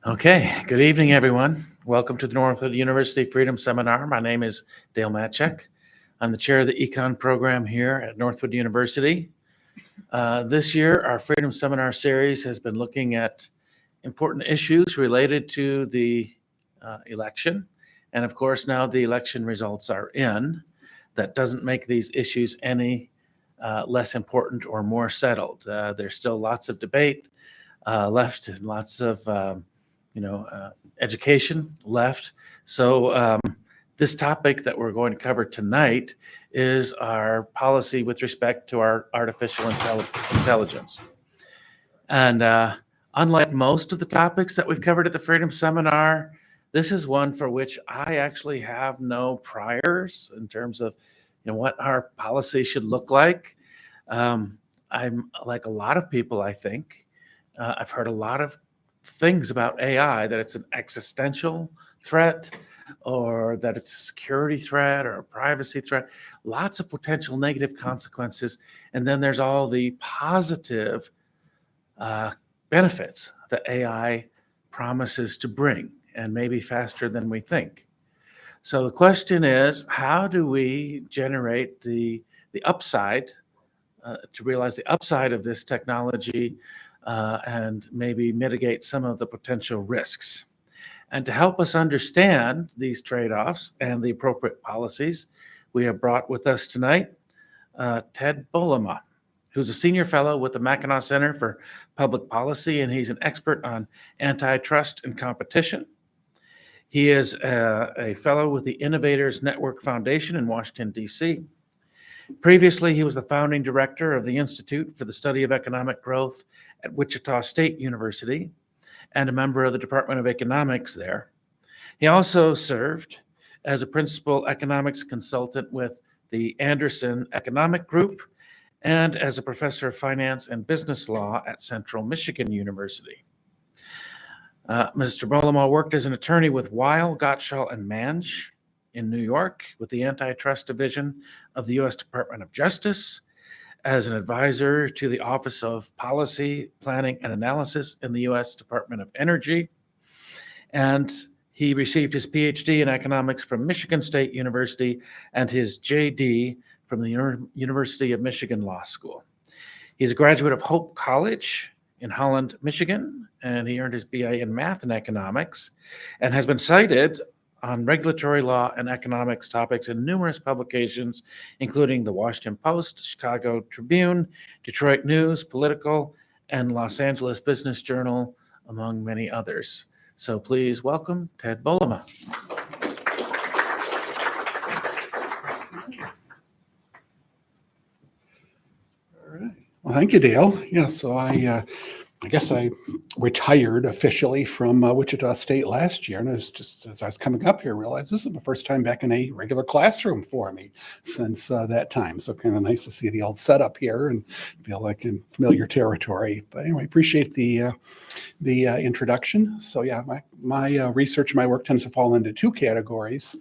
Okay, good evening, everyone. Welcome to the Northwood University Freedom Seminar. My name is Dale Matchek. I'm the chair of the Econ program here at Northwood University. This year, our Freedom Seminar series has been looking at important issues related to the election. And of course, now the election results are in. That doesn't make these issues any less important or more settled. There's still lots of debate left and lots of education left. So this topic that we're going to cover tonight is our policy with respect to our artificial intelligence. And unlike most of the topics that we've covered at the Freedom Seminar, this is one for which I actually have no priors in terms of what our policy should look like. I'm like a lot of people, I think. I've heard a lot of things about AI, that it's an existential threat or that it's a security threat or a privacy threat, lots of potential negative consequences. And then there's all the positive benefits that AI promises to bring, and maybe faster than we think. So the question is, how do we generate the upside, to realize the upside of this technology and maybe mitigate some of the potential risks? And to help us understand these trade-offs and the appropriate policies, we have brought with us tonight Ted Bolema, who's a senior fellow with the Mackinac Center for Public Policy, and he's an expert on antitrust and competition. He is a fellow with the Innovators Network Foundation in Washington, D.C. Previously, he was the founding director of the Institute for the Study of Economic Growth at Wichita State University and a member of the Department of Economics there. He also served as a principal economics consultant with the Anderson Economic Group and as a professor of finance and business law at Central Michigan University. Mr. Bolema worked as an attorney with Weil, Gottschall, and Mange in New York with the Antitrust Division of the U.S. Department of Justice, as an advisor to the Office of Policy, Planning, and Analysis in the U.S. Department of Energy. And he received his PhD in economics from Michigan State University and his JD from the University of Michigan Law School. He's a graduate of Hope College in Holland, Michigan, and he earned his BA in math and economics and has been cited on regulatory law and economics topics in numerous publications, including the Washington Post, Chicago Tribune, Detroit News, Political, and Los Angeles Business Journal, among many others. So please welcome Ted Bolema. All right. Well, thank you, Dale. Yeah, so I guess I retired officially from Wichita State last year, and as I was coming up here, I realized this is my first time back in a regular classroom for me since that time. So kind of nice to see the old setup here and feel like in familiar territory. But anyway, appreciate the introduction. So yeah, my research, my work tends to fall into two categories.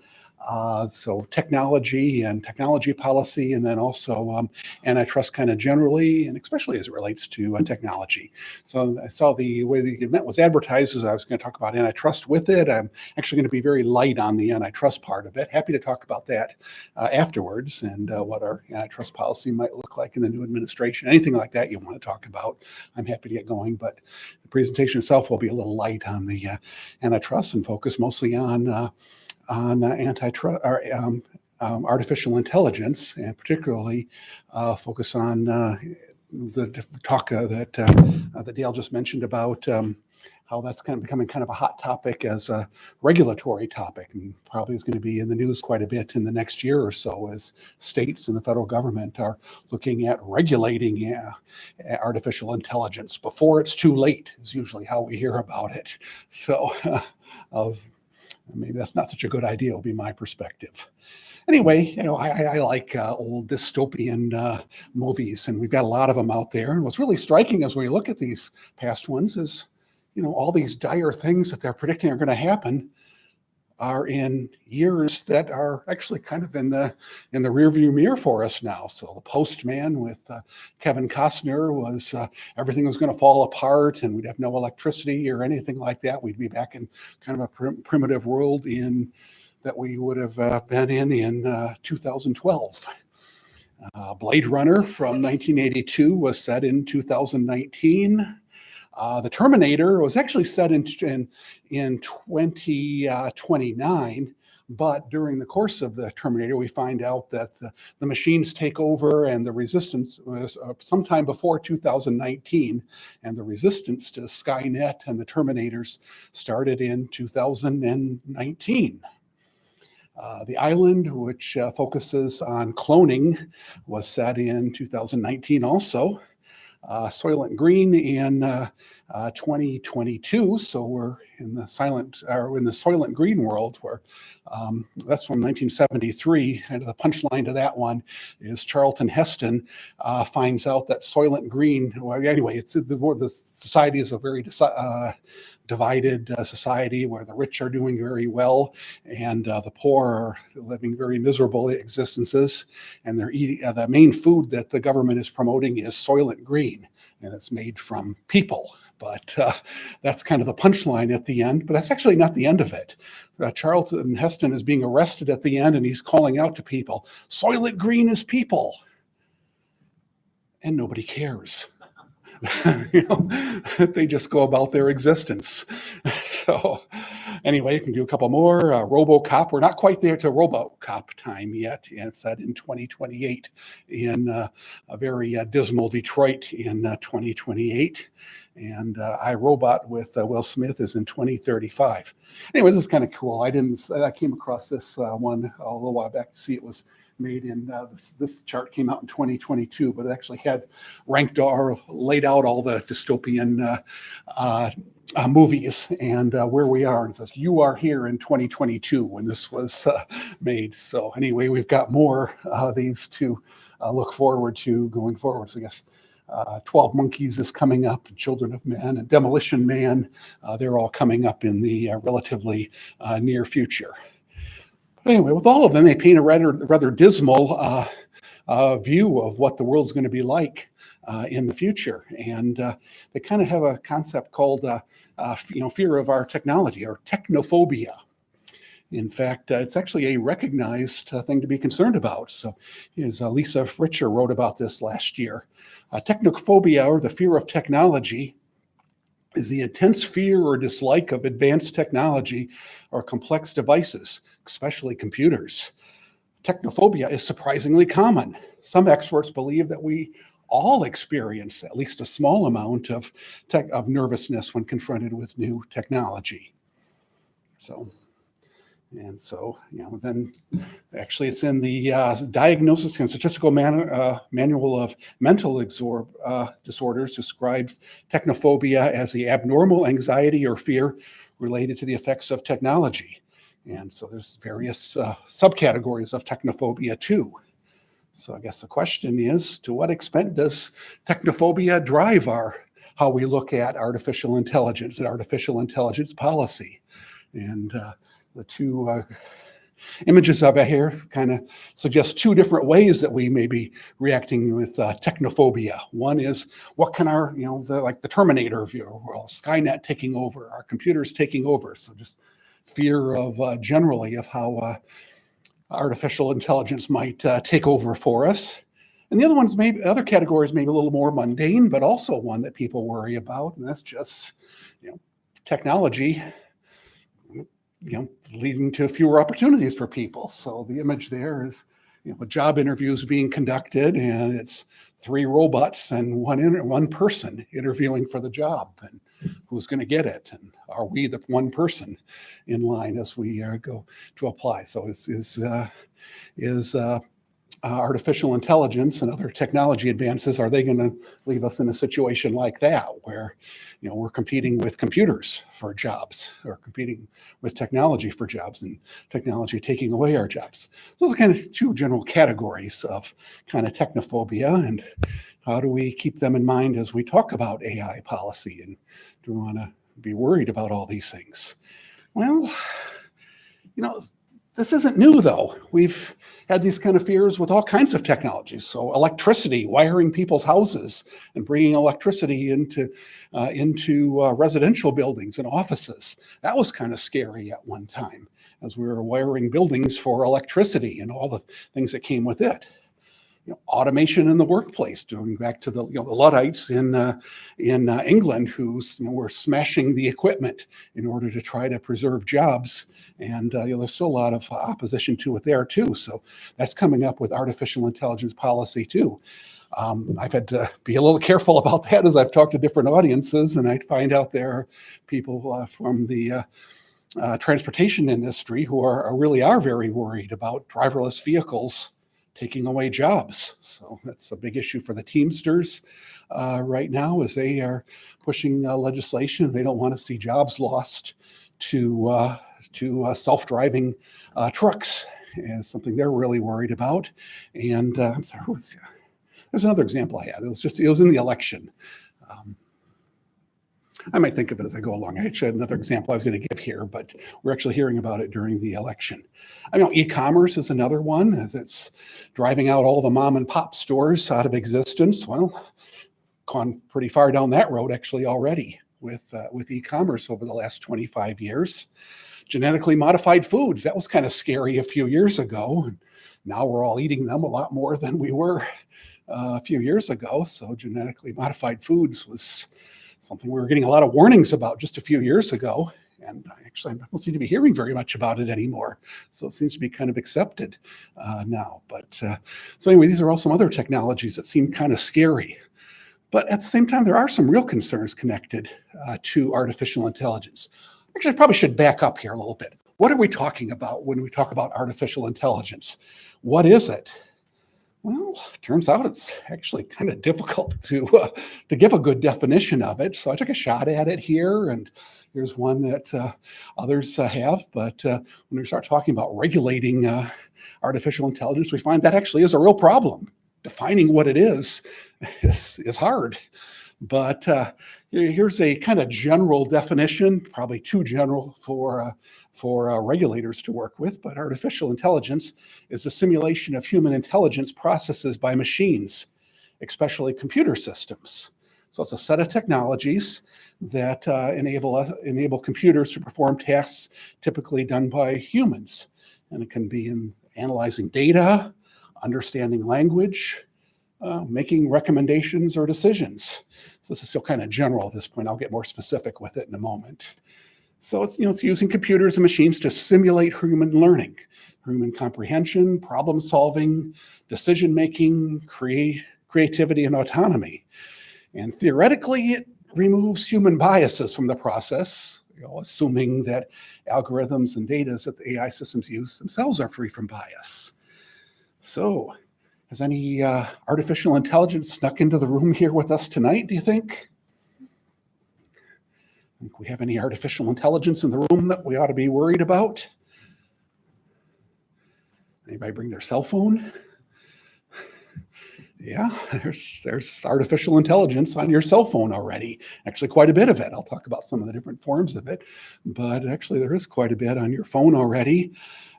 So technology and technology policy, and then also antitrust kind of generally, and especially as it relates to technology. So I saw the way the event was advertised as I was going to talk about antitrust with it. I'm actually going to be very light on the antitrust part of it. Happy to talk about that afterwards and what our antitrust policy might look like in the new administration. Anything like that you want to talk about, I'm happy to get going. But the presentation itself will be a little light on the antitrust and focus mostly on antitrust or artificial intelligence, and particularly focus on the talk that Dale just mentioned about how that's kind of becoming kind of a hot topic as a regulatory topic, and probably is going to be in the news quite a bit in the next year or so as states and the federal government are looking at regulating artificial intelligence before it's too late, is usually how we hear about it. So maybe that's not such a good idea, will be my perspective. Anyway, I like old dystopian movies, and we've got a lot of them out there. And what's really striking as we look at these past ones is, all these dire things that they're predicting are going to happen are in years that are actually kind of in the rearview mirror for us now. So the Postman with Kevin Costner was everything was going to fall apart, and we'd have no electricity or anything like that. We'd be back in kind of a primitive world that we would have been in 2012. Blade Runner from 1982 was set in 2019. The Terminator was actually set in 2029, but during the course of the Terminator, we find out that the machines take over, and the resistance was sometime before 2019, and the resistance to Skynet and the Terminators started in 2019. The Island, which focuses on cloning, was set in 2019 also. Soylent Green in 2022, so we're in the Soylent Green world, where that's from 1973, and the punchline to that one is Charlton Heston finds out that Soylent Green, well, anyway, the society is a very divided society where the rich are doing very well and the poor are living very miserable existences, and they're eating the main food that the government is promoting is Soylent Green, and it's made from people. But that's kind of the punchline at the end, but that's actually not the end of it. Charlton Heston is being arrested at the end, and he's calling out to people, Soylent Green is people, and nobody cares. They just go about their existence. So anyway, you can do a couple more. RoboCop, we're not quite there to RoboCop time yet. And it's set in 2028 in a very dismal Detroit in 2028. And iRobot with Will Smith is in 2035. Anyway, this is kind of cool. I came across this one a little while back to see it was made in this chart came out in 2022, but it actually had laid out all the dystopian movies and where we are, and says you are here in 2022 when this was made. So anyway, we've got more of these to look forward to going forward. So I guess 12 Monkeys is coming up, and Children of Men and Demolition Man, they're all coming up in the relatively near future. Anyway, with all of them, they paint a rather dismal view of what the world's going to be like in the future, and they kind of have a concept called, fear of our technology, or technophobia. In fact, it's actually a recognized thing to be concerned about. So, as Lisa Fritcher wrote about this last year, technophobia, or the fear of technology, is the intense fear or dislike of advanced technology or complex devices, especially computers. Technophobia is surprisingly common. Some experts believe that we all experience at least a small amount of nervousness when confronted with new technology. Then actually it's in the Diagnosis and Statistical Manual of Mental Disorders describes technophobia as the abnormal anxiety or fear related to the effects of technology. And so there's various subcategories of technophobia too. So I guess the question is, to what extent does technophobia drive how we look at artificial intelligence and artificial intelligence policy? And the two images of it here kind of suggest two different ways that we may be reacting with technophobia. One is, what can like the Terminator view, well, Skynet taking over, our computers taking over. So just fear of generally of how artificial intelligence might take over for us. And the other ones, other categories, maybe a little more mundane, but also one that people worry about, and that's just technology leading to fewer opportunities for people. So the image there is, a job interview is being conducted, and it's 3 robots and one person interviewing for the job, and who's going to get it, and are we the one person in line as we go to apply? So is artificial intelligence and other technology advances, are they going to leave us in a situation like that, where we're competing with computers for jobs, or competing with technology for jobs, and technology taking away our jobs? So those are kind of two general categories of kind of technophobia, and how do we keep them in mind as we talk about AI policy, and do we want to be worried about all these things? Well, You know, this isn't new though. We've had these kind of fears with all kinds of technologies. So electricity, wiring people's houses and bringing electricity into residential buildings and offices. That was kind of scary at one time as we were wiring buildings for electricity and all the things that came with it. Automation in the workplace, going back to the Luddites in England, who were smashing the equipment in order to try to preserve jobs, and there's still a lot of opposition to it there too. So that's coming up with artificial intelligence policy too. I've had to be a little careful about that as I've talked to different audiences, and I find out there are people from the transportation industry who really are very worried about driverless vehicles taking away jobs. So that's a big issue for the Teamsters right now, as they are pushing legislation. They don't want to see jobs lost to self-driving trucks, is something they're really worried about. And there's another example I had. It was in the election. I might think of it as I go along. I actually had another example I was going to give here, but we're actually hearing about it during the election. I know e-commerce is another one, as it's driving out all the mom and pop stores out of existence. Well, gone pretty far down that road actually already with e-commerce over the last 25 years. Genetically modified foods, that was kind of scary a few years ago. And now we're all eating them a lot more than we were a few years ago. So genetically modified foods was something we were getting a lot of warnings about just a few years ago. And actually, I don't seem to be hearing very much about it anymore. So it seems to be kind of accepted now. But so anyway, these are all some other technologies that seem kind of scary. But at the same time, there are some real concerns connected to artificial intelligence. Actually, I probably should back up here a little bit. What are we talking about when we talk about artificial intelligence? What is it? Well, it turns out it's actually kind of difficult to give a good definition of it. So I took a shot at it here, and here's one that others have. But when we start talking about regulating artificial intelligence, we find that actually is a real problem. Defining what it is hard. But here's a kind of general definition, probably too general for regulators to work with, but artificial intelligence is the simulation of human intelligence processes by machines, especially computer systems. So it's a set of technologies that enable computers to perform tasks typically done by humans. And it can be in analyzing data, understanding language, making recommendations or decisions. So this is still kind of general at this point. I'll get more specific with it in a moment. So it's using computers and machines to simulate human learning, human comprehension, problem solving, decision making, creativity, and autonomy. And theoretically, it removes human biases from the process, assuming that algorithms and data that the AI systems use themselves are free from bias. So, has any artificial intelligence snuck into the room here with us tonight, do you think? Think we have any artificial intelligence in the room that we ought to be worried about? Anybody bring their cell phone? Yeah, there's artificial intelligence on your cell phone already. Actually, quite a bit of it. I'll talk about some of the different forms of it, but actually there is quite a bit on your phone already.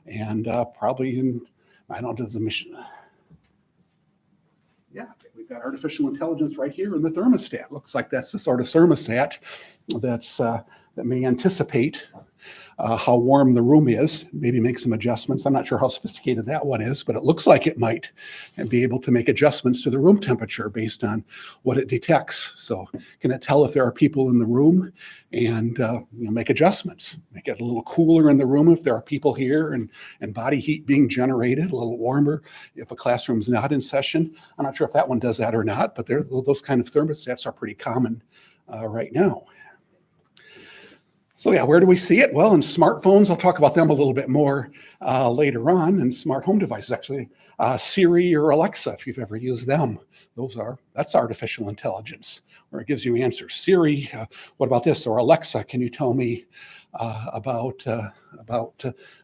And probably I don't know, does the machine... Yeah, we've got artificial intelligence right here in the thermostat. Looks like that's the sort of thermostat that may anticipate how warm the room is, maybe make some adjustments. I'm not sure how sophisticated that one is, but it looks like it might, and be able to make adjustments to the room temperature based on what it detects. So can it tell if there are people in the room and make adjustments, make it a little cooler in the room if there are people here and body heat being generated, a little warmer if a classroom's not in session. I'm not sure if that one does that or not, but those kind of thermostats are pretty common right now. So yeah, where do we see it? Well, in smartphones, I'll talk about them a little bit more later on, and smart home devices, actually. Siri or Alexa, if you've ever used them, that's artificial intelligence, where it gives you answers. Siri, what about this? Or Alexa, can you tell me about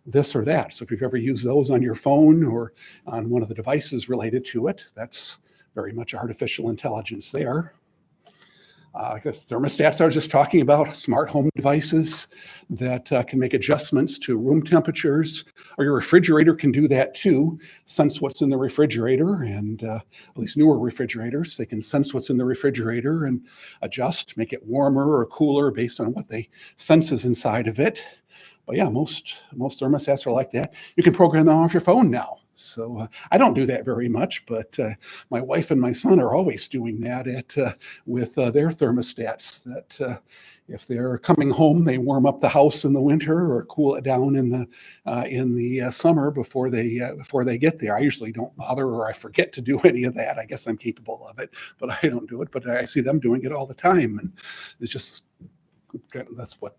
this or that? So if you've ever used those on your phone or on one of the devices related to it, that's very much artificial intelligence there. I guess thermostats I was just talking about, smart home devices that can make adjustments to room temperatures, or your refrigerator can do that too, sense what's in the refrigerator, and at least newer refrigerators, they can sense what's in the refrigerator and adjust, make it warmer or cooler based on what they sense is inside of it. But yeah, most thermostats are like that. You can program them off your phone now. So I don't do that very much, but my wife and my son are always doing that with their thermostats. That if they're coming home, they warm up the house in the winter or cool it down in the summer before they get there. I usually don't bother, or I forget to do any of that. I guess I'm capable of it, but I don't do it. But I see them doing it all the time, and it's just that's what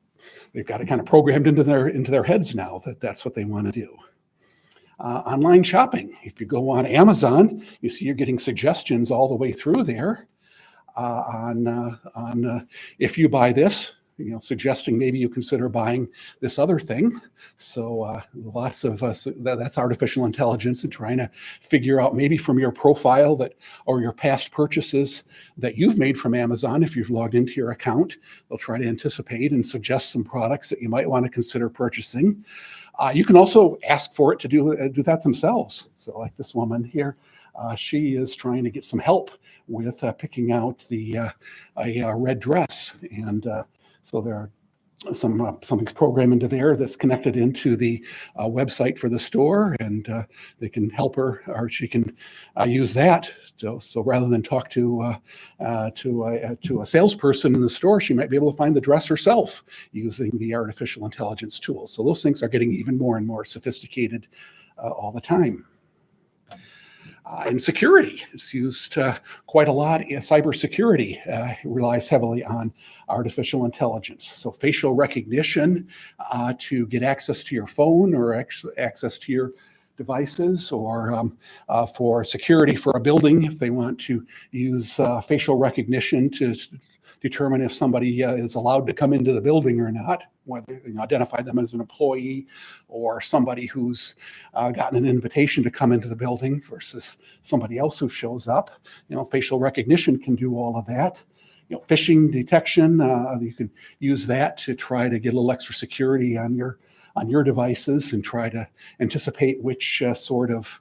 they've got it kind of programmed into their heads now, that's what they want to do. Online shopping. If you go on Amazon, you see you're getting suggestions all the way through there on if you buy this, suggesting maybe you consider buying this other thing. So lots of that's artificial intelligence and trying to figure out maybe from your profile or your past purchases that you've made from Amazon. If you've logged into your account, they'll try to anticipate and suggest some products that you might want to consider purchasing. You can also ask for it to do that themselves. So like this woman here, she is trying to get some help with picking out a red dress, and so there are something programmed into there that's connected into the website for the store, and they can help her, or she can use that. So rather than talk to a salesperson in the store, she might be able to find the dress herself using the artificial intelligence tools. So those things are getting even more and more sophisticated all the time. In security, it's used quite a lot. Cybersecurity relies heavily on artificial intelligence. So facial recognition to get access to your phone or access to your devices, or for security for a building, if they want to use facial recognition to determine if somebody is allowed to come into the building or not, whether identify them as an employee or somebody who's gotten an invitation to come into the building versus somebody else who shows up. Facial recognition can do all of that. Phishing detection, you can use that to try to get a little extra security on your devices and try to anticipate which sort of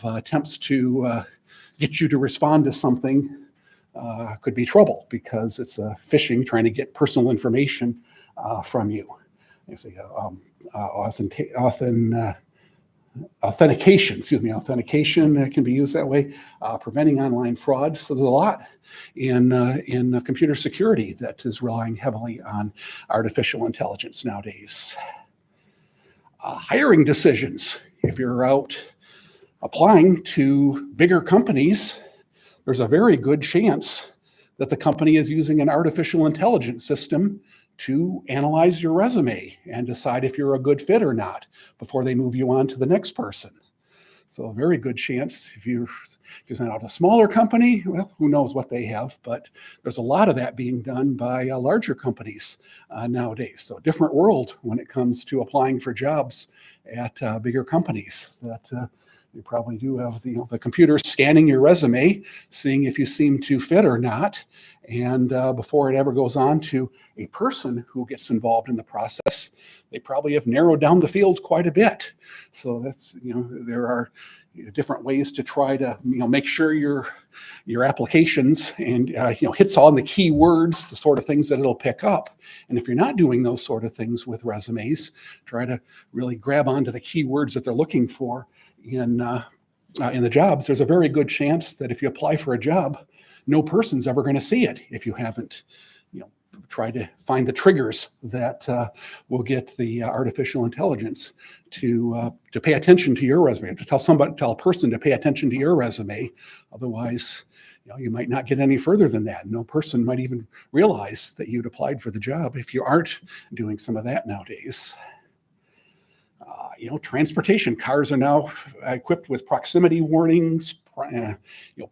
attempts to get you to respond to something could be trouble, because it's phishing, trying to get personal information from you. Authentication can be used that way, preventing online fraud. So there's a lot in computer security that is relying heavily on artificial intelligence nowadays. Hiring decisions. If you're out applying to bigger companies, there's a very good chance that the company is using an artificial intelligence system to analyze your resume and decide if you're a good fit or not before they move you on to the next person. So a very good chance if you're sent out a smaller company, well, who knows what they have, but there's a lot of that being done by larger companies nowadays. So a different world when it comes to applying for jobs at bigger companies. That you probably do have the computer scanning your resume, seeing if you seem to fit or not. And before it ever goes on to a person who gets involved in the process, they probably have narrowed down the field quite a bit. So that's, there are different ways to try to, make sure your applications and, hits on the keywords, the sort of things that it'll pick up. And if you're not doing those sort of things with resumes, try to really grab onto the keywords that they're looking for in the jobs. There's a very good chance that if you apply for a job, no person's ever going to see it if you haven't, try to find the triggers that will get the artificial intelligence to pay attention to your resume, to tell a person to pay attention to your resume. Otherwise, you might not get any further than that. No person might even realize that you'd applied for the job if you aren't doing some of that nowadays. Transportation cars are now equipped with proximity warnings,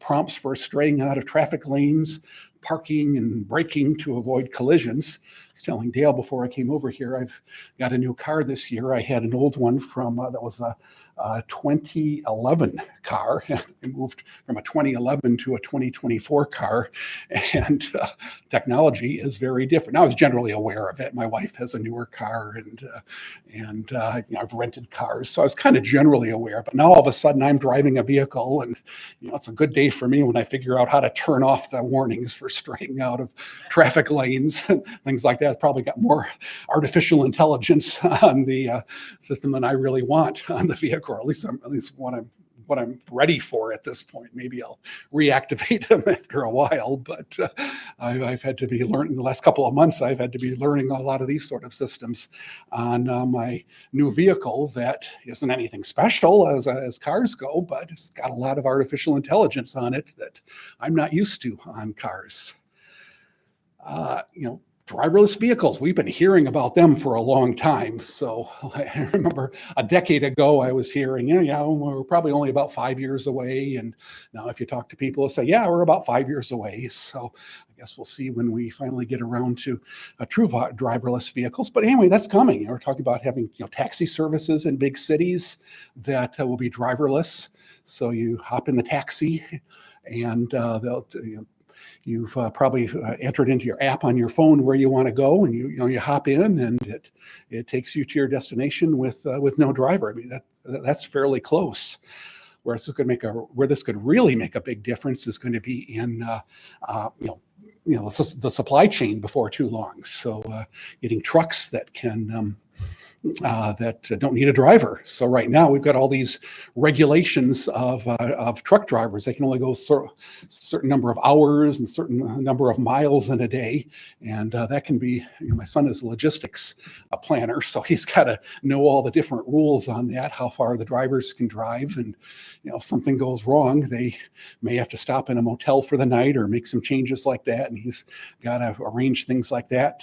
prompts for straying out of traffic lanes, parking and braking to avoid collisions. I was telling Dale before I came over here, I've got a new car this year. I had an old one from that was a 2011 car. I moved from a 2011 to a 2024 car, and technology is very different. Now, I was generally aware of it. My wife has a newer car, and I've rented cars, so I was kind of generally aware. But now all of a sudden, I'm driving a vehicle, and it's a good day for me when I figure out how to turn off the warnings for straying out of traffic lanes and things like that. It's probably got more artificial intelligence on the system than I really want on the vehicle, or at least what I'm ready for at this point. Maybe I'll reactivate them after a while, but I've had to be learning the last couple of months. I've had to be learning a lot of these sort of systems on my new vehicle that isn't anything special as cars go, but it's got a lot of artificial intelligence on it that I'm not used to on cars. Driverless vehicles, we've been hearing about them for a long time. So I remember a decade ago, I was hearing, we're probably only about 5 years away. And now if you talk to people, they'll say, yeah, we're about 5 years away. So I guess we'll see when we finally get around to true driverless vehicles. But anyway, that's coming. We're talking about having taxi services in big cities that will be driverless. So you hop in the taxi and you've probably entered into your app on your phone where you want to go, and you hop in, and it takes you to your destination with no driver. I mean, that's fairly close. Where this could really make a big difference is going to be in the supply chain before too long. So getting trucks that can that don't need a driver. So right now we've got all these regulations of truck drivers. They can only go a certain number of hours and certain number of miles in a day. And that can be, my son is a logistics planner, so he's got to know all the different rules on that, how far the drivers can drive. And if something goes wrong, they may have to stop in a motel for the night or make some changes like that. And he's got to arrange things like that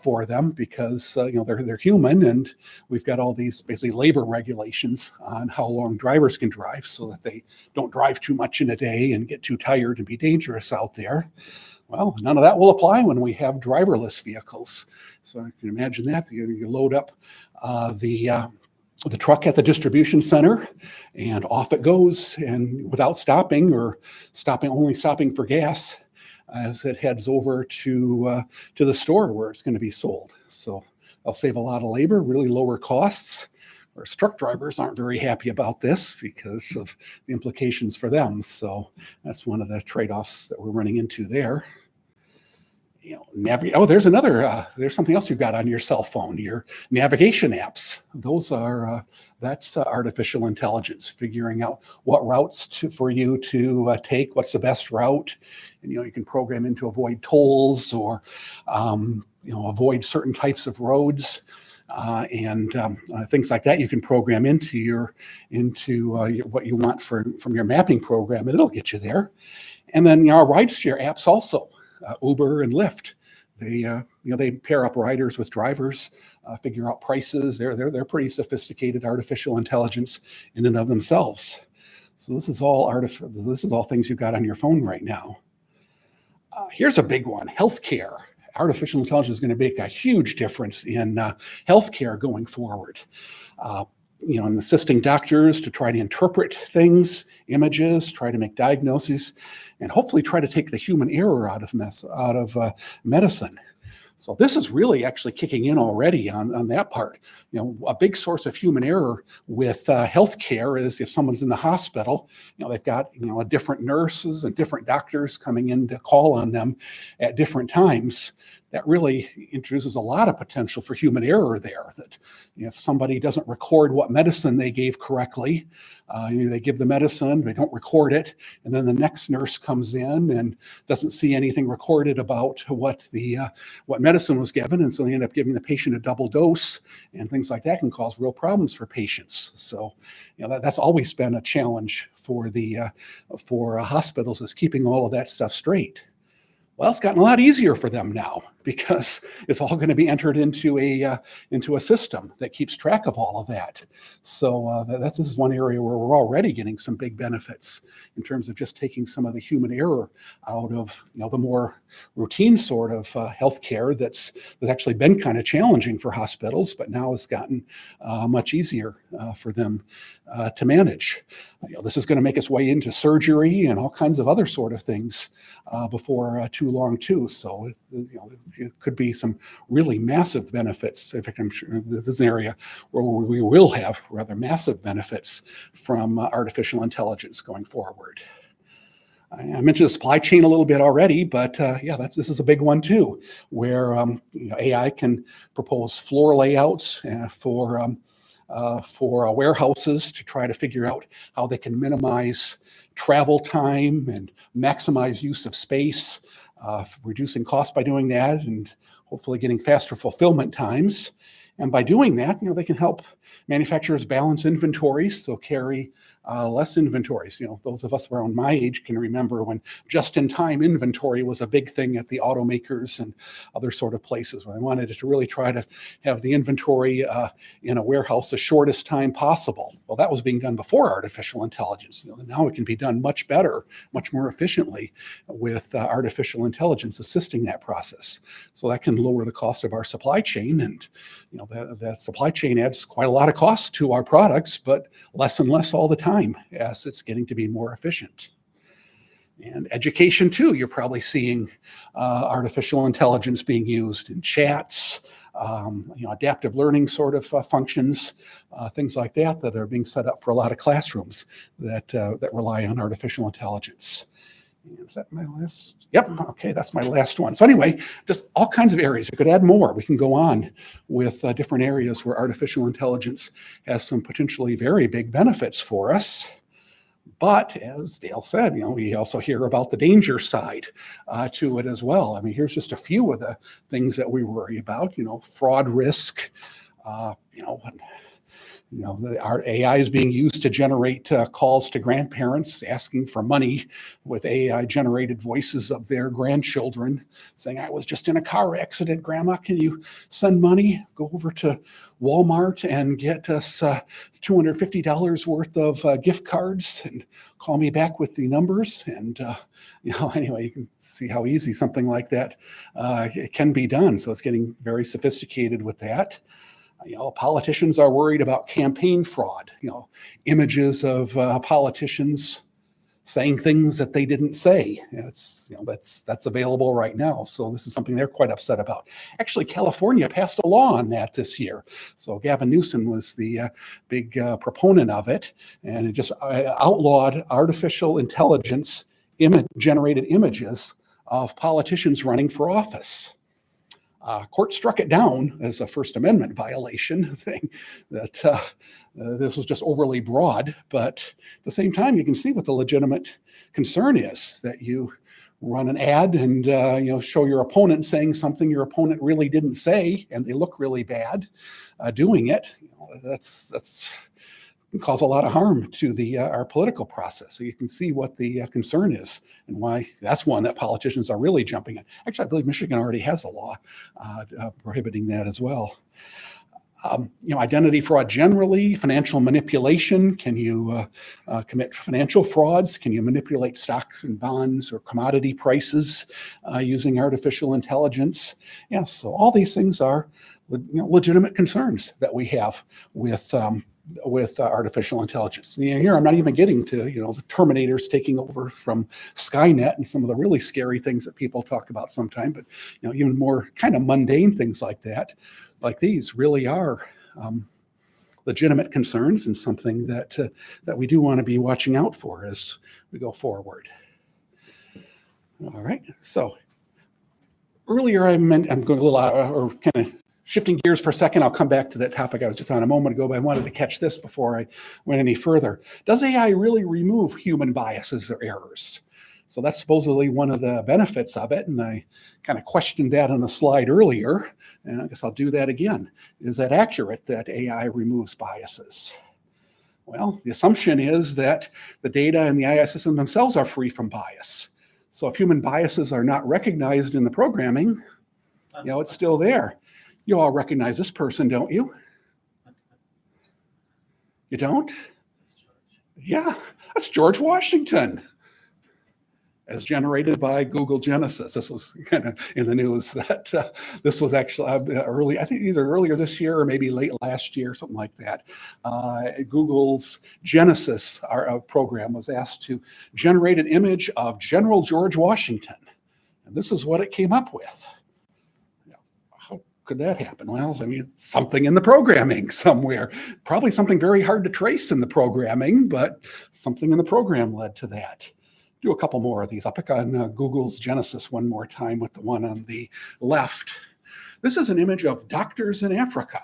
for them because they're human. And we've got all these basically labor regulations on how long drivers can drive so that they don't drive too much in a day and get too tired and be dangerous out there. Well, none of that will apply when we have driverless vehicles. So you can imagine that. You load up the truck at the distribution center, and off it goes, and without stopping or only stopping for gas as it heads over to the store where it's going to be sold. So I'll save a lot of labor, really lower costs. Whereas truck drivers aren't very happy about this because of the implications for them. So that's one of the trade-offs that we're running into there. There's something else you've got on your cell phone, your navigation apps. Those are, that's artificial intelligence, figuring out what routes for you to take, what's the best route. And, you can program in to avoid tolls or, avoid certain types of roads. And things like that you can program into what you want from your mapping program, and it'll get you there. And then our rideshare apps also. Uber and Lyft, they pair up riders with drivers, figure out prices. They're pretty sophisticated artificial intelligence in and of themselves. So this is all things you've got on your phone right now. Here's a big one: healthcare. Artificial intelligence is going to make a huge difference in healthcare going forward. And assisting doctors to try to interpret things, images, try to make diagnoses, and hopefully try to take the human error out of medicine. So this is really actually kicking in already on that part. A big source of human error with healthcare is if someone's in the hospital, they've got different nurses and different doctors coming in to call on them at different times. That really introduces a lot of potential for human error there. That if somebody doesn't record what medicine they gave correctly, they give the medicine, they don't record it, and then the next nurse comes in and doesn't see anything recorded about what medicine was given, and so they end up giving the patient a double dose, and things like that can cause real problems for patients. So, that's always been a challenge for hospitals, is keeping all of that stuff straight. Well, it's gotten a lot easier for them now because it's all going to be entered into a system that keeps track of all of that. So this is one area where we're already getting some big benefits in terms of just taking some of the human error out of the more routine sort of healthcare that's actually been kind of challenging for hospitals, but now has gotten much easier for them to manage. This is going to make its way into surgery and all kinds of other sort of things before too long too. So it could be some really massive benefits. In fact, I'm sure this is an area where we will have rather massive benefits from artificial intelligence going forward. I mentioned the supply chain a little bit already, but this is a big one too, where AI can propose floor layouts for warehouses to try to figure out how they can minimize travel time and maximize use of space, reducing cost by doing that, and hopefully getting faster fulfillment times. And by doing that, they can help manufacturers balance inventories, so carry less inventories. Those of us around my age can remember when just-in-time inventory was a big thing at the automakers and other sort of places where they wanted to really try to have the inventory in a warehouse the shortest time possible. Well, that was being done before artificial intelligence. Now it can be done much better, much more efficiently with artificial intelligence assisting that process. So that can lower the cost of our supply chain, and that supply chain adds quite a lot of cost to our products, but less and less all the time as it's getting to be more efficient. And education too, you're probably seeing artificial intelligence being used in chats, adaptive learning sort of functions, things like that are being set up for a lot of classrooms that rely on artificial intelligence. Is that my last? Yep. Okay, that's my last one. So anyway, just all kinds of areas. You could add more. We can go on with different areas where artificial intelligence has some potentially very big benefits for us. But as Dale said, we also hear about the danger side to it as well. I mean, here's just a few of the things that we worry about. Fraud risk. Our AI is being used to generate calls to grandparents asking for money with AI-generated voices of their grandchildren saying, "I was just in a car accident, Grandma. Can you send money? Go over to Walmart and get us $250 worth of gift cards and call me back with the numbers." And anyway, you can see how easy something like that it can be done. So it's getting very sophisticated with that. Politicians are worried about campaign fraud, images of politicians saying things that they didn't say. That's available right now. So this is something they're quite upset about. Actually, California passed a law on that this year. So Gavin Newsom was the big proponent of it, and it just outlawed artificial intelligence generated images of politicians running for office. Court struck it down as a First Amendment violation, thing that this was just overly broad. But at the same time, you can see what the legitimate concern is, that you run an ad and show your opponent saying something your opponent really didn't say, and they look really bad doing it. That's can cause a lot of harm to our political process. So you can see what the concern is and why that's one that politicians are really jumping at. Actually, I believe Michigan already has a law prohibiting that as well. Identity fraud generally, financial manipulation. Can you commit financial frauds? Can you manipulate stocks and bonds or commodity prices using artificial intelligence? Yeah, so all these things are legitimate concerns that we have with artificial intelligence. Here I'm not even getting to the Terminators taking over from Skynet and some of the really scary things that people talk about sometimes, but even more kind of mundane things like that, like these really are legitimate concerns and something that we do want to be watching out for as we go forward. All right, so earlier I'm going a little or kind of shifting gears for a second. I'll come back to that topic I was just on a moment ago, but I wanted to catch this before I went any further. Does AI really remove human biases or errors? So that's supposedly one of the benefits of it, and I kind of questioned that on a slide earlier, and I guess I'll do that again. Is that accurate that AI removes biases? Well, the assumption is that the data and the AI system themselves are free from bias. So if human biases are not recognized in the programming, It's still there. You all recognize this person, don't you? You don't? Yeah, that's George Washington, as generated by Google Genesis. This was kind of in the news that this was actually early, I think either earlier this year or maybe late last year, something like that. Google's Genesis program was asked to generate an image of General George Washington. And this is what it came up with. How could that happen? Well, I mean, something in the programming somewhere. Probably something very hard to trace in the programming, but something in the program led to that. Do a couple more of these. I'll pick on Google's Genesis one more time with the one on the left. This is an image of doctors in Africa.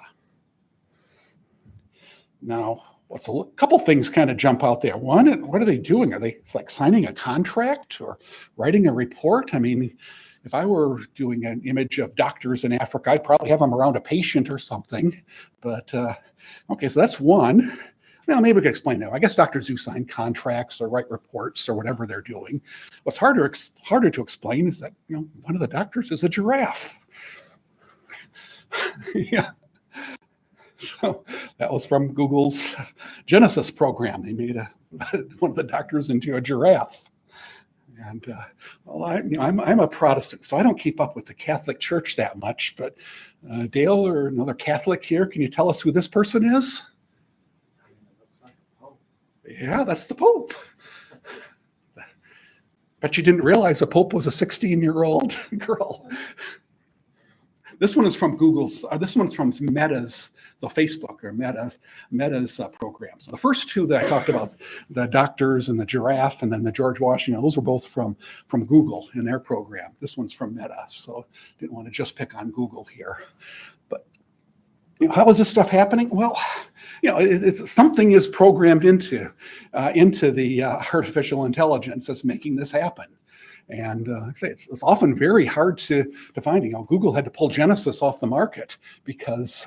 Now, a couple things kind of jump out there. One, what are they doing? Are they like signing a contract or writing a report? I mean, if I were doing an image of doctors in Africa, I'd probably have them around a patient or something. But okay, so that's one. Well, maybe we could explain that. I guess doctors do sign contracts or write reports or whatever they're doing. What's harder to explain is that one of the doctors is a giraffe. Yeah. So that was from Google's Genesis program. They made one of the doctors into a giraffe. And well, I'm a Protestant, so I don't keep up with the Catholic Church that much. But Dale, or another Catholic here, can you tell us who this person is? Yeah, that's the Pope. Bet you didn't realize the Pope was a 16-year-old girl. This one is from Google's, this one's from Meta's, so Facebook or Meta's program. So the first two that I talked about, the doctors and the giraffe and then the George Washington, those were both from Google in their program. This one's from Meta, so didn't want to just pick on Google here. But how is this stuff happening? Well, it's something is programmed into the artificial intelligence that's making this happen. And it's often very hard to find. Google had to pull Genesis off the market because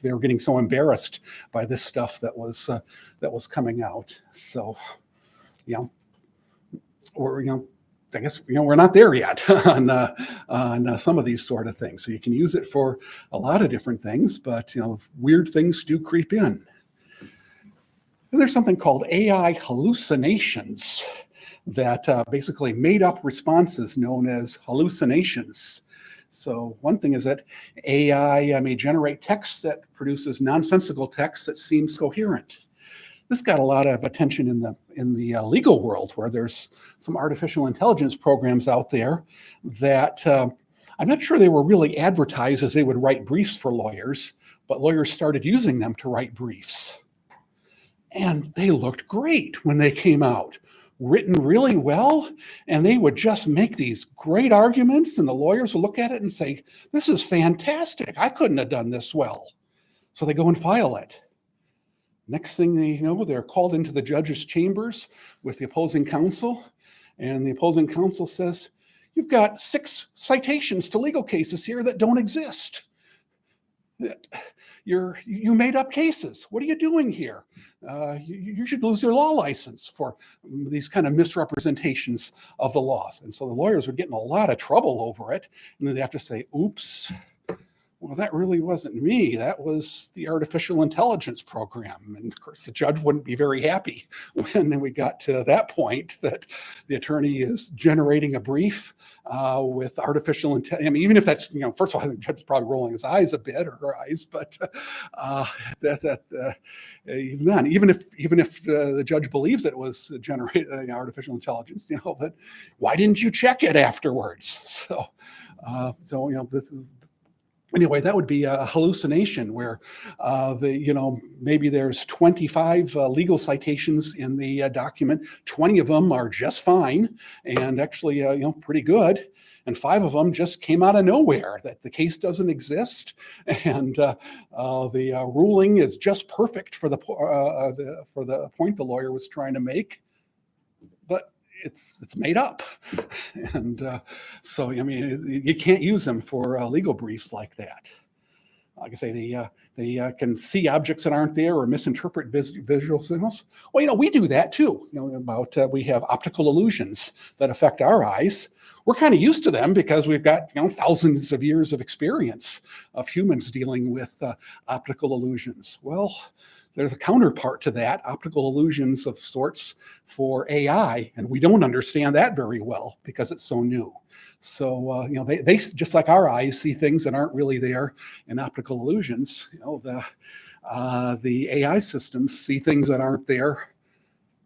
they were getting so embarrassed by this stuff that was coming out. So, I guess we're not there yet on some of these sort of things. So you can use it for a lot of different things, but weird things do creep in. And there's something called AI hallucinations that basically made up responses known as hallucinations. So one thing is that AI may generate text that produces nonsensical text that seems coherent. This got a lot of attention in the legal world, where there's some artificial intelligence programs out there that I'm not sure they were really advertised as they would write briefs for lawyers, but lawyers started using them to write briefs. And they looked great when they came out, written really well, and they would just make these great arguments, and the lawyers would look at it and say, "This is fantastic. I couldn't have done this well." So they go and file it. Next thing they know, they're called into the judge's chambers with the opposing counsel, and the opposing counsel says, "You've got 6 citations to legal cases here that don't exist. You made up cases. What are you doing here? You should lose your law license for these kind of misrepresentations of the laws." And so the lawyers were getting a lot of trouble over it, and then they have to say, "Oops. Well, that really wasn't me. That was the artificial intelligence program." And of course, the judge wouldn't be very happy when we got to that point that the attorney is generating a brief with artificial intelligence. I mean, even if that's, first of all, I think the judge is probably rolling his eyes a bit, or her eyes, but even if the judge believes it was generated artificial intelligence, that why didn't you check it afterwards? So this is. Anyway, that would be a hallucination where maybe there's 25 legal citations in the document. 20 of them are just fine and actually, pretty good. And 5 of them just came out of nowhere, that the case doesn't exist. And the ruling is just perfect for the point the lawyer was trying to make. But it's made up. And so, you can't use them for legal briefs like that. like I say, they can see objects that aren't there or misinterpret visual signals. Well, we do that too. We have optical illusions that affect our eyes. We're kind of used to them because we've got thousands of years of experience of humans dealing with optical illusions. Well, there's a counterpart to that, optical illusions of sorts for AI, and we don't understand that very well because it's so new. So, they just like our eyes see things that aren't really there in optical illusions. The AI systems see things that aren't there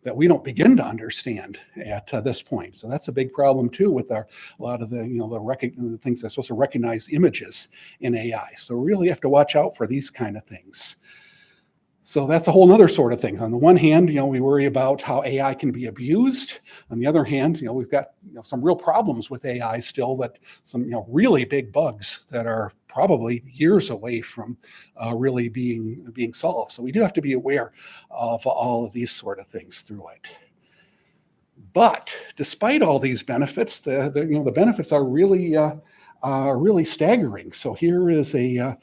that we don't begin to understand at this point. So that's a big problem too with a lot of the things that's supposed to recognize images in AI. So we really have to watch out for these kind of things. So that's a whole other sort of thing. On the one hand, we worry about how AI can be abused. On the other hand, we've got some real problems with AI still, that some really big bugs that are probably years away from really being solved. So we do have to be aware of all of these sort of things through it. But despite all these benefits, the benefits are really staggering. So here is a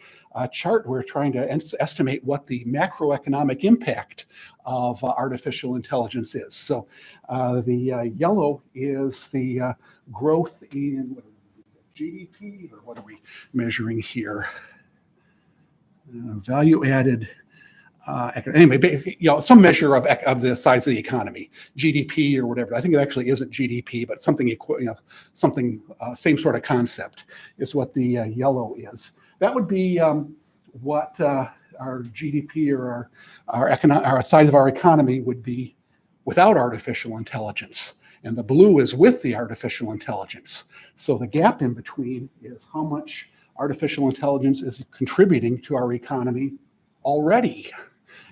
chart. We're trying to estimate what the macroeconomic impact of artificial intelligence is. So the yellow is the growth in GDP, or what are we measuring here? Value added. Anyway, some measure of the size of the economy, GDP or whatever. I think it actually isn't GDP, but something same sort of concept is what the yellow is. That would be what our GDP or our size of our economy would be without artificial intelligence. And the blue is with the artificial intelligence. So the gap in between is how much artificial intelligence is contributing to our economy already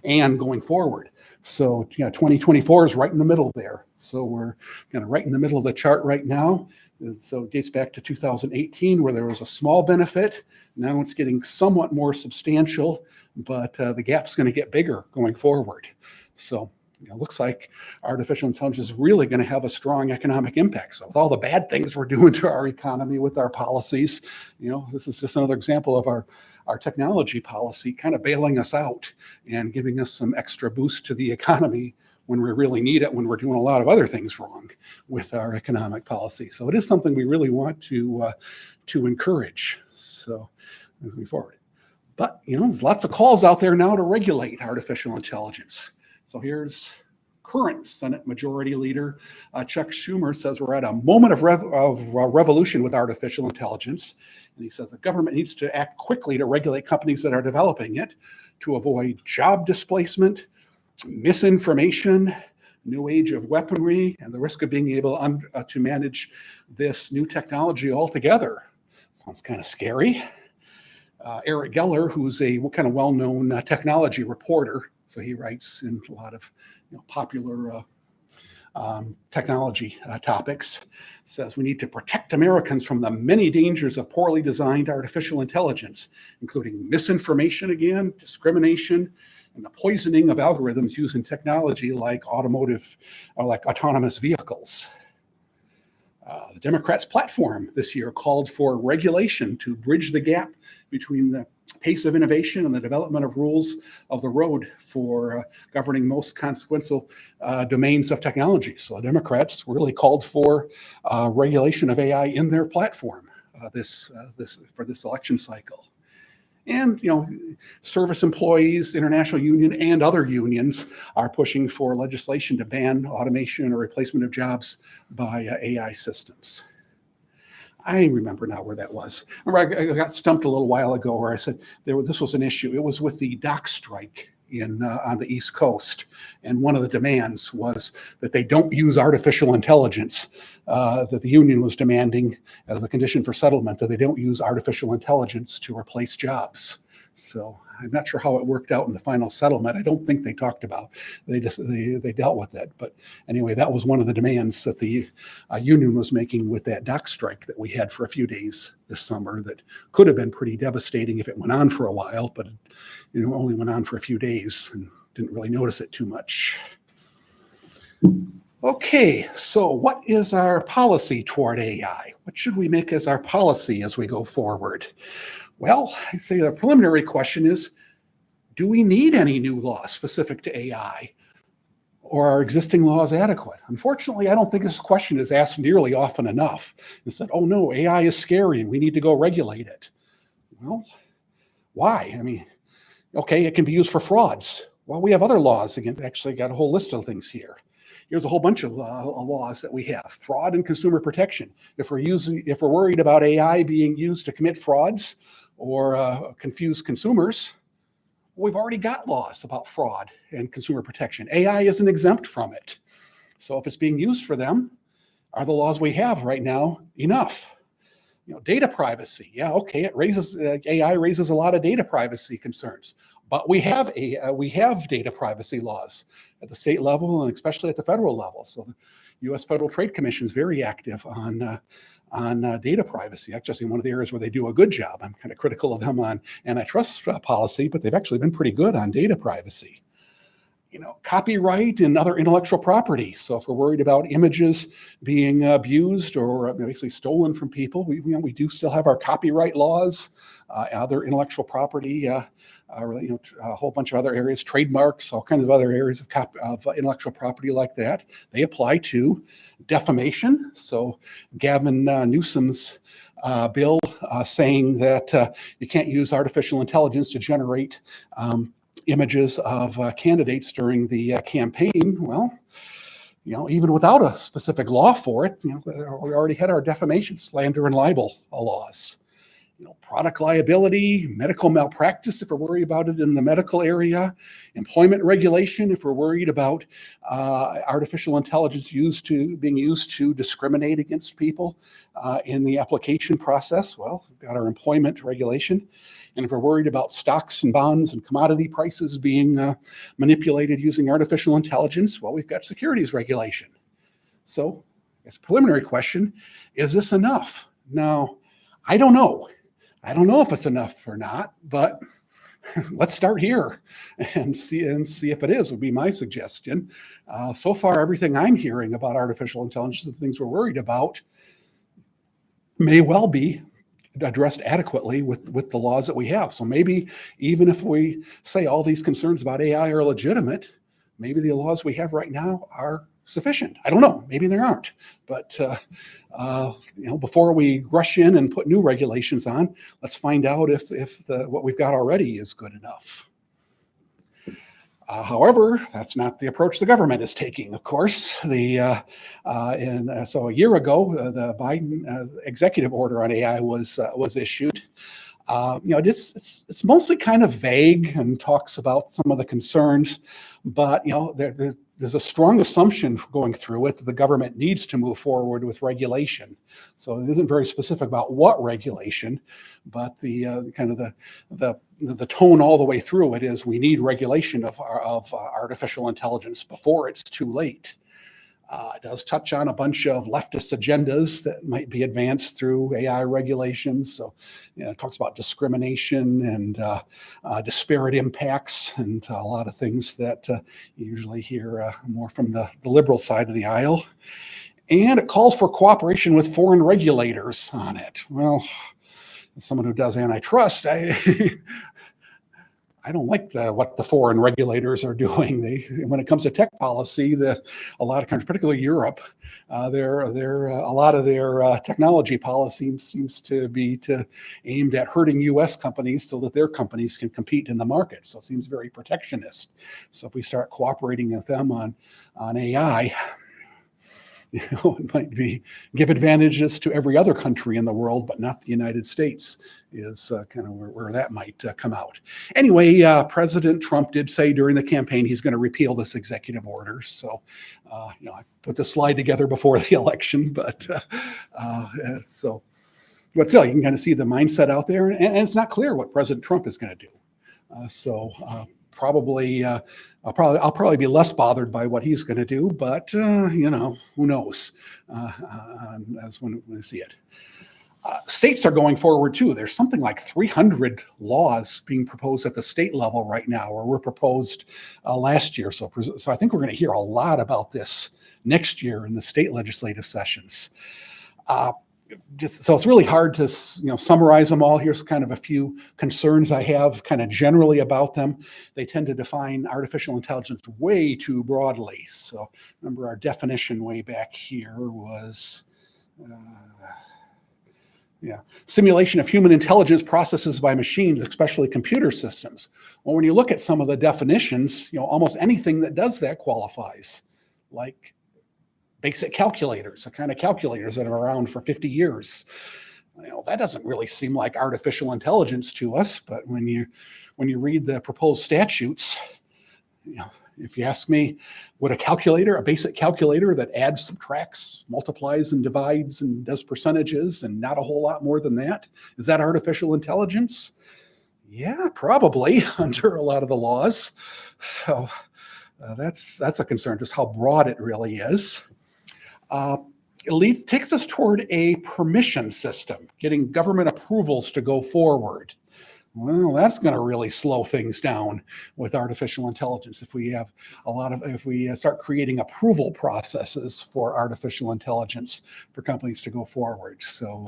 and going forward. So 2024 is right in the middle there. So we're kind of right in the middle of the chart right now. So it dates back to 2018, where there was a small benefit. Now it's getting somewhat more substantial, but the gap's going to get bigger going forward. So it looks like artificial intelligence is really going to have a strong economic impact. So with all the bad things we're doing to our economy with our policies, this is just another example of our technology policy kind of bailing us out and giving us some extra boost to the economy when we really need it, when we're doing a lot of other things wrong with our economic policy. So it is something we really want to encourage. So moving forward. But, there's lots of calls out there now to regulate artificial intelligence. So here's current Senate Majority Leader Chuck Schumer says we're at a moment of revolution with artificial intelligence. And he says the government needs to act quickly to regulate companies that are developing it to avoid job displacement, misinformation, new age of weaponry, and the risk of being able to manage this new technology altogether. Sounds kind of scary. Eric Geller, who's a kind of well-known technology reporter, so he writes in a lot of popular technology topics, says we need to protect Americans from the many dangers of poorly designed artificial intelligence, including misinformation again, discrimination, and the poisoning of algorithms used in technology like autonomous vehicles. The Democrats' platform this year called for regulation to bridge the gap between the pace of innovation and the development of rules of the road for governing most consequential domains of technology. So the Democrats really called for regulation of AI in their platform for this election cycle. And, service employees, international union, and other unions are pushing for legislation to ban automation or replacement of jobs by AI systems. I remember now where that was. Remember, I got stumped a little while ago where I said this was an issue. It was with the dock strike on the East Coast. And one of the demands was that they don't use artificial intelligence, that the union was demanding as a condition for settlement, that they don't use artificial intelligence to replace jobs. So I'm not sure how it worked out in the final settlement. I don't think they talked about. They dealt with it. But anyway, that was one of the demands that the union was making with that dock strike that we had for a few days this summer. That could have been pretty devastating if it went on for a while, but it only went on for a few days and didn't really notice it too much. Okay, so what is our policy toward AI? What should we make as our policy as we go forward? Well, I say the preliminary question is, do we need any new laws specific to AI? Or are existing laws adequate? Unfortunately, I don't think this question is asked nearly often enough. It's said, oh no, AI is scary and we need to go regulate it. Well, why? I mean, okay, it can be used for frauds. Well, we have other laws. Again, actually got a whole list of things here. Here's a whole bunch of laws that we have. Fraud and consumer protection. If we're worried about AI being used to commit frauds or confuse consumers, we've already got laws about fraud and consumer protection. AI isn't exempt from it. So if it's being used for them, are the laws we have right now enough? Data privacy. Yeah, okay, AI raises a lot of data privacy concerns, but we have data privacy laws at the state level and especially at the federal level. So the U.S. Federal Trade Commission is very active on data privacy. Actually, one of the areas where they do a good job. I'm kind of critical of them on antitrust policy, but they've actually been pretty good on data privacy. Copyright and other intellectual property. So if we're worried about images being abused or basically stolen from people, we do still have our copyright laws, other intellectual property, a whole bunch of other areas, trademarks, all kinds of other areas of intellectual property like that. They apply to defamation. So Gavin Newsom's bill saying that you can't use artificial intelligence to generate images of candidates during the campaign. Well, even without a specific law for it, we already had our defamation, slander, and libel laws. Product liability, medical malpractice, if we're worried about it in the medical area, employment regulation, if we're worried about artificial intelligence being used to discriminate against people in the application process. Well, we've got our employment regulation. And if we're worried about stocks and bonds and commodity prices being manipulated using artificial intelligence, well, we've got securities regulation. So, as a preliminary question, is this enough? Now, I don't know. I don't know if it's enough or not, but let's start here and see if it is, would be my suggestion. So far, everything I'm hearing about artificial intelligence, the things we're worried about, may well be addressed adequately with the laws that we have. So maybe even if we say all these concerns about AI are legitimate, maybe the laws we have right now are sufficient. I don't know. Maybe there aren't. But before we rush in and put new regulations on, let's find out if what we've got already is good enough. However, that's not the approach the government is taking, of course. So a year ago, the Biden executive order on AI was issued. It's mostly kind of vague and talks about some of the concerns, but there's a strong assumption going through it that the government needs to move forward with regulation. So it isn't very specific about what regulation, but the tone all the way through it is we need regulation of artificial intelligence before it's too late. It does touch on a bunch of leftist agendas that might be advanced through AI regulations. So it talks about discrimination and disparate impacts and a lot of things that you usually hear more from the liberal side of the aisle. And it calls for cooperation with foreign regulators on it. Well, as someone who does antitrust, I don't like what the foreign regulators are doing. When it comes to tech policy, a lot of countries, particularly Europe, a lot of their technology policy seems to be aimed at hurting U.S. companies so that their companies can compete in the market. So it seems very protectionist. So if we start cooperating with them on AI, it might give advantages to every other country in the world, but not the United States, is kind of where that might come out. Anyway, President Trump did say during the campaign he's going to repeal this executive order. So, I put the slide together before the election, but still, you can kind of see the mindset out there, and it's not clear what President Trump is going to do. Probably, I'll probably be less bothered by what he's going to do, but who knows? As when we see it, states are going forward too. There's something like 300 laws being proposed at the state level right now, or were proposed last year. So I think we're going to hear a lot about this next year in the state legislative sessions. just so it's really hard to summarize them all. Here's kind of a few concerns I have kind of generally about them. They tend to define artificial intelligence way too broadly. So remember our definition way back here was simulation of human intelligence processes by machines, especially computer systems. Well, when you look at some of the definitions, almost anything that does that qualifies, like basic calculators, the kind of calculators that are around for 50 years. That doesn't really seem like artificial intelligence to us, but when you read the proposed statutes, if you ask me, would a basic calculator that adds, subtracts, multiplies and divides and does percentages and not a whole lot more than that, is that artificial intelligence? Yeah, probably under a lot of the laws. So that's a concern, just how broad it really is. It takes us toward a permission system, getting government approvals to go forward. Well, that's going to really slow things down with artificial intelligence if we start creating approval processes for artificial intelligence for companies to go forward. So,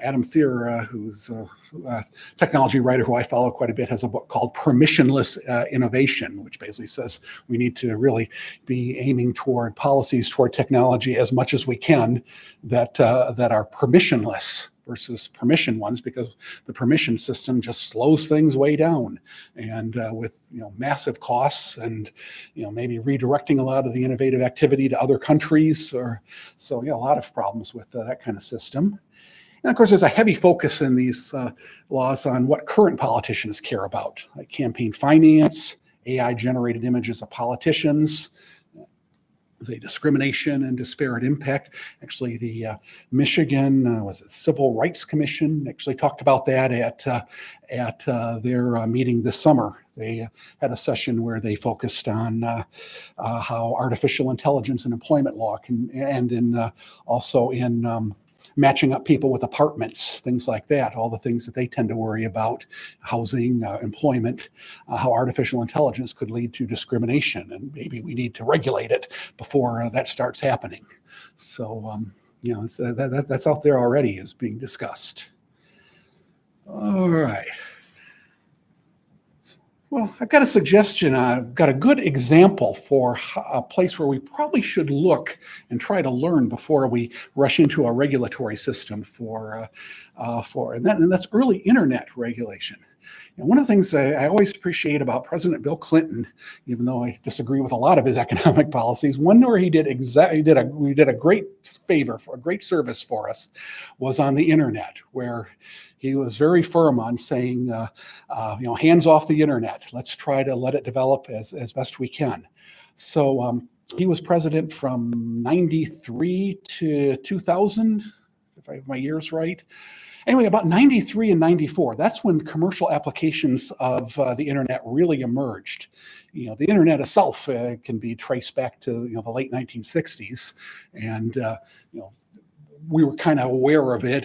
Adam Thierer, who's a technology writer who I follow quite a bit, has a book called Permissionless Innovation, which basically says we need to really be aiming toward policies toward technology as much as we can that are permissionless versus permission ones, because the permission system just slows things way down, and with massive costs and maybe redirecting a lot of the innovative activity to other countries, a lot of problems with that kind of system. And of course, there's a heavy focus in these laws on what current politicians care about, like campaign finance, AI-generated images of politicians, a discrimination and disparate impact. Actually, the Michigan Civil Rights Commission actually talked about that at their meeting this summer. They had a session where they focused on how artificial intelligence and employment law can, and also in matching up people with apartments, things like that, all the things that they tend to worry about, housing, employment, how artificial intelligence could lead to discrimination, and maybe we need to regulate it before that starts happening. So, that's out there already, is being discussed. All right. Well, I've got a suggestion. I've got a good example for a place where we probably should look and try to learn before we rush into a regulatory system and that's early internet regulation. And one of the things I always appreciate about President Bill Clinton, even though I disagree with a lot of his economic policies, one where he did a great favor, for a great service for us, was on the internet, where he was very firm on saying, hands off the internet. Let's try to let it develop as best we can. So he was president from 93 to 2000, if I have my years right. Anyway, about 93 and 94, that's when commercial applications of the internet really emerged. The internet itself can be traced back to the late 1960s, and we were kind of aware of it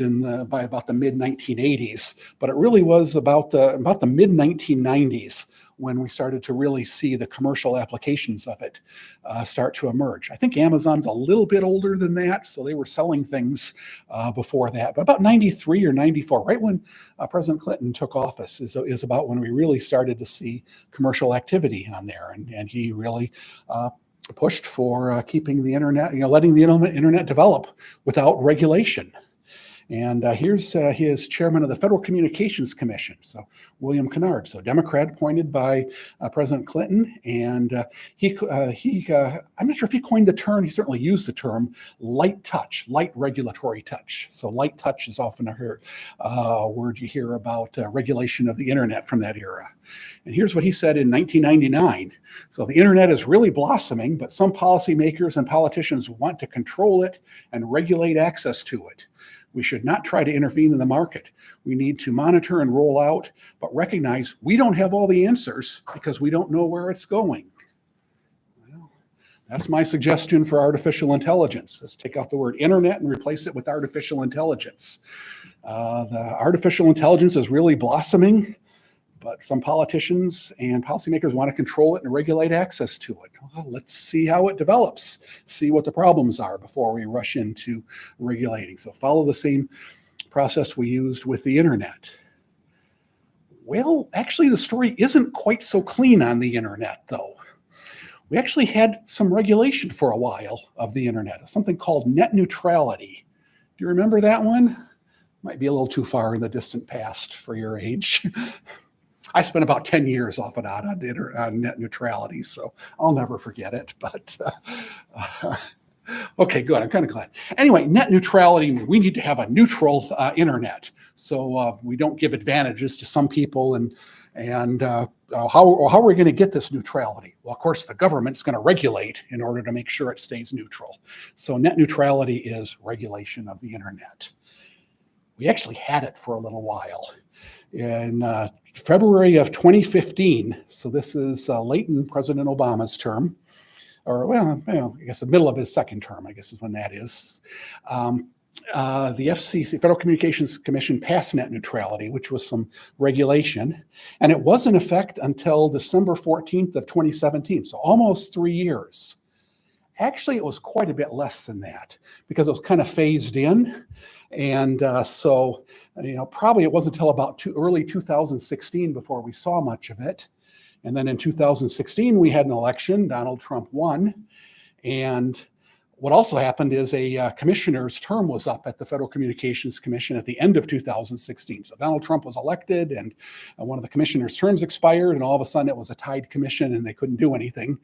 by about the mid 1980s, but it really was about the mid 1990s when we started to really see the commercial applications of it start to emerge. I think Amazon's a little bit older than that, so they were selling things before that. But about 93 or 94, right when President Clinton took office, is about when we really started to see commercial activity on there, and he really pushed for keeping the internet, letting the internet develop without regulation. And here's his chairman of the Federal Communications Commission, so William Kennard, so Democrat appointed by President Clinton. And I'm not sure if he coined the term, he certainly used the term light touch, light regulatory touch. So light touch is often a word you hear about regulation of the internet from that era. And here's what he said in 1999. So the internet is really blossoming, but some policymakers and politicians want to control it and regulate access to it. We should not try to intervene in the market. We need to monitor and roll out, but recognize we don't have all the answers because we don't know where it's going. Well, that's my suggestion for artificial intelligence. Let's take out the word internet and replace it with artificial intelligence. The artificial intelligence is really blossoming, But some politicians and policymakers want to control it and regulate access to it. Well, let's see how it develops, see what the problems are before we rush into regulating. So follow the same process we used with the internet. Well, actually, the story isn't quite so clean on the internet, though. We actually had some regulation for a while of the internet, something called net neutrality. Do you remember that one? Might be a little too far in the distant past for your age. I spent about 10 years off and on on net neutrality, so I'll never forget it. But okay, good. I'm kind of glad. Anyway, net neutrality, we need to have a neutral internet, so we don't give advantages to some people. And how are we going to get this neutrality? Well, of course, the government's going to regulate in order to make sure it stays neutral. So net neutrality is regulation of the internet. We actually had it for a little while. In February of 2015, so this is late in President Obama's term, or well, I guess the middle of his second term, I guess is when that is. The FCC, Federal Communications Commission, passed net neutrality, which was some regulation, and it was in effect until December 14th of 2017, so almost 3 years. Actually, it was quite a bit less than that because it was kind of phased in. And so, probably it wasn't until about early 2016 before we saw much of it. And then in 2016, we had an election. Donald Trump won. And what also happened is a commissioner's term was up at the Federal Communications Commission at the end of 2016. So Donald Trump was elected and one of the commissioner's terms expired, and all of a sudden it was a tied commission and they couldn't do anything.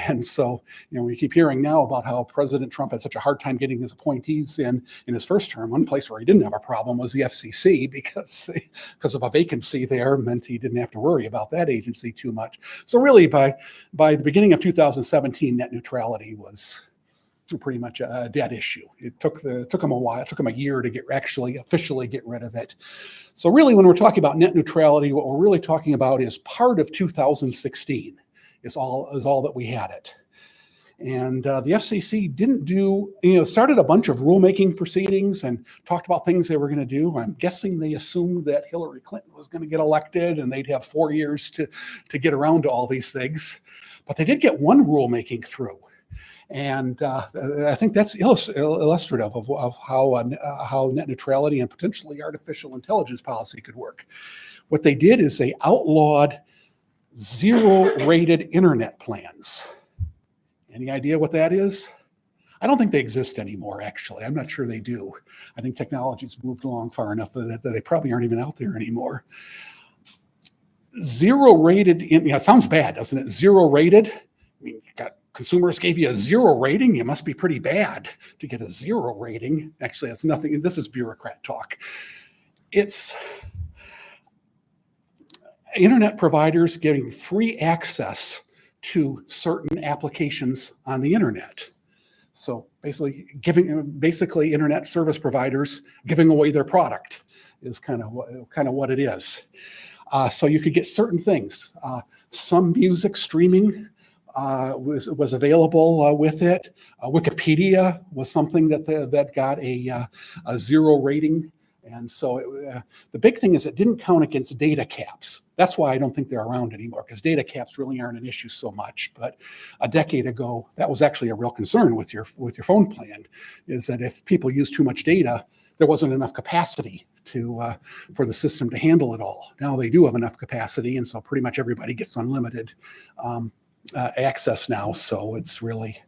And so, we keep hearing now about how President Trump had such a hard time getting his appointees in his first term. One place where he didn't have a problem was the FCC because of a vacancy there meant he didn't have to worry about that agency too much. So really by the beginning of 2017, net neutrality was pretty much a dead issue. It took them a while. It took them a year to officially get rid of it. So really, when we're talking about net neutrality, what we're really talking about is part of 2016 is all that we had it. And the FCC didn't started a bunch of rulemaking proceedings and talked about things they were going to do. I'm guessing they assumed that Hillary Clinton was going to get elected and they'd have 4 years to get around to all these things. But they did get one rulemaking through. And I think that's illustrative of how net neutrality and potentially artificial intelligence policy could work. What they did is they outlawed zero-rated internet plans. Any idea what that is? I don't think they exist anymore, actually. I'm not sure they do. I think technology's moved along far enough that they probably aren't even out there anymore. Zero-rated, it sounds bad, doesn't it? Zero-rated. I mean, consumers gave you a 0 rating. You must be pretty bad to get a 0 rating. Actually, that's nothing. This is bureaucrat talk. It's internet providers getting free access to certain applications on the internet. So basically internet service providers giving away their product is kind of what it is. So you could get certain things. Some music streaming was available with it. Wikipedia was something that got a 0 rating. And so the big thing is it didn't count against data caps. That's why I don't think they're around anymore, because data caps really aren't an issue so much. But a decade ago, that was actually a real concern with your phone plan, is that if people use too much data, there wasn't enough capacity for the system to handle it all. Now they do have enough capacity, and so pretty much everybody gets unlimited access now. So it's really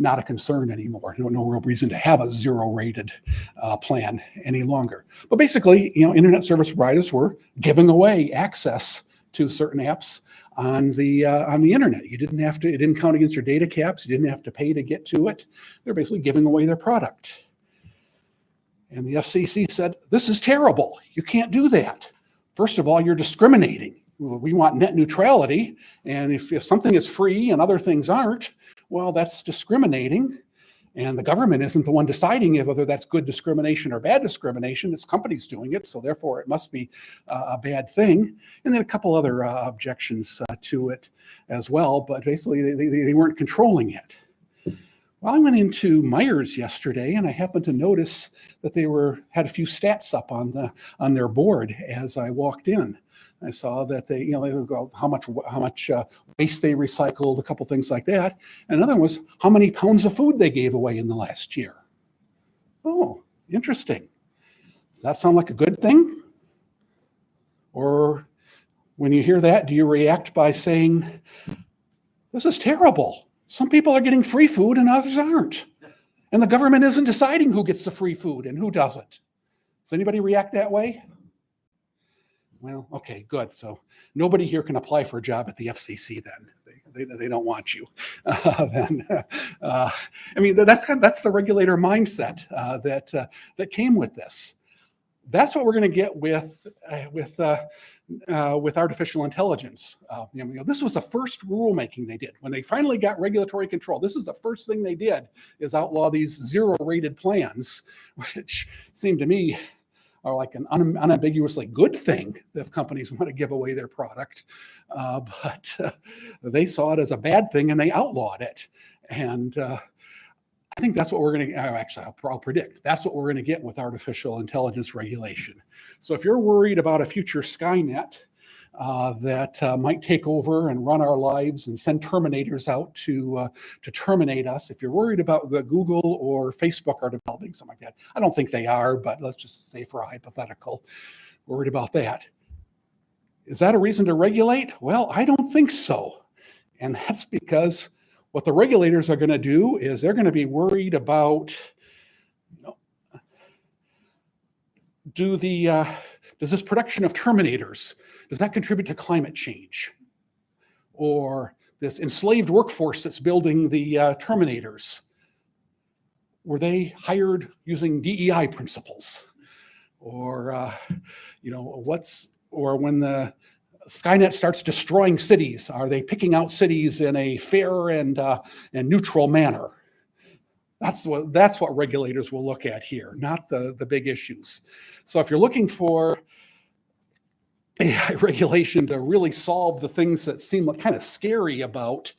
not a concern anymore. No real reason to have a 0 rated plan any longer. But basically, internet service providers were giving away access to certain apps on the internet. It didn't count against your data caps. You didn't have to pay to get to it. They're basically giving away their product. And the FCC said, this is terrible. You can't do that. First of all, you're discriminating. We want net neutrality. And if something is free and other things aren't, well, that's discriminating. And the government isn't the one deciding whether that's good discrimination or bad discrimination. It's companies doing it. So therefore, it must be a bad thing. And then a couple other objections to it as well. But basically, they weren't controlling it. Well, I went into Myers yesterday, and I happened to notice that they had a few stats up on their board as I walked in. I saw that they go how much waste they recycled, a couple things like that. And another one was how many pounds of food they gave away in the last year. Oh, interesting. Does that sound like a good thing? Or when you hear that, do you react by saying, this is terrible? Some people are getting free food and others aren't. And the government isn't deciding who gets the free food and who doesn't. Does anybody react that way? Well, okay, good. So nobody here can apply for a job at the FCC then. They don't want you. I mean, that's the regulator mindset that came with this. That's what we're going to get with artificial intelligence. This was the first rulemaking they did when they finally got regulatory control. This is the first thing they did is outlaw these zero-rated plans, which seemed to me are like an unambiguously good thing if companies want to give away their product. But they saw it as a bad thing and they outlawed it. And I think that's what we're going to, actually, I'll predict, that's what we're going to get with artificial intelligence regulation. So if you're worried about a future Skynet that might take over and run our lives and send Terminators out to terminate us, if you're worried about the Google or Facebook are developing something like that, I don't think they are, but let's just say for a hypothetical, worried about that. Is that a reason to regulate? Well, I don't think so. And that's because what the regulators are going to do is they're going to be worried about, does this production of Terminators, does that contribute to climate change? Or this enslaved workforce that's building the Terminators, were they hired using DEI principles? Or, or when the Skynet starts destroying cities, are they picking out cities in a fair and neutral manner? That's what regulators will look at here, not the big issues. So if you're looking for AI regulation to really solve the things that seem kind of scary about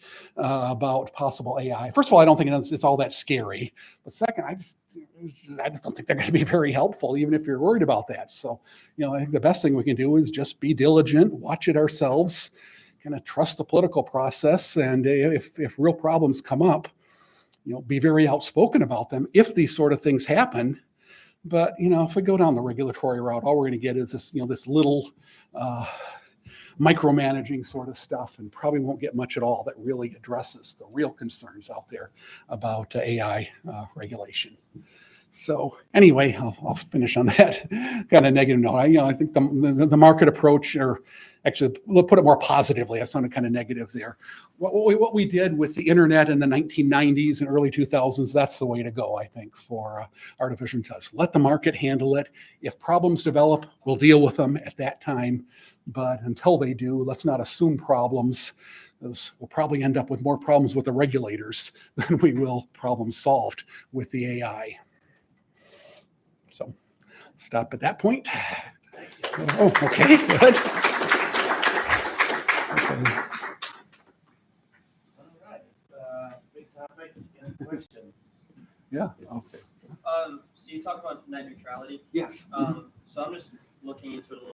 possible AI. First of all, I don't think it's all that scary. But second, I just don't think they're going to be very helpful, even if you're worried about that. So, I think the best thing we can do is just be diligent, watch it ourselves, kind of trust the political process, and if real problems come up, be very outspoken about them if these sort of things happen. But, if we go down the regulatory route, all we're going to get is this, this little micromanaging sort of stuff, and probably won't get much at all that really addresses the real concerns out there about AI regulation. So anyway, I'll finish on that kind of negative note. I think the market approach, or actually, we'll put it more positively. I sounded kind of negative there. What we did with the internet in the 1990s and early 2000s, that's the way to go, I think, for artificial intelligence. Let the market handle it. If problems develop, we'll deal with them at that time. But until they do, let's not assume problems, because we'll probably end up with more problems with the regulators than we will problems solved with the AI. So stop at that point. Oh, okay, good. Okay. All right. Big topic. Any questions? Yeah. Okay. So you talked about net neutrality. Yes. So I'm just looking into it a little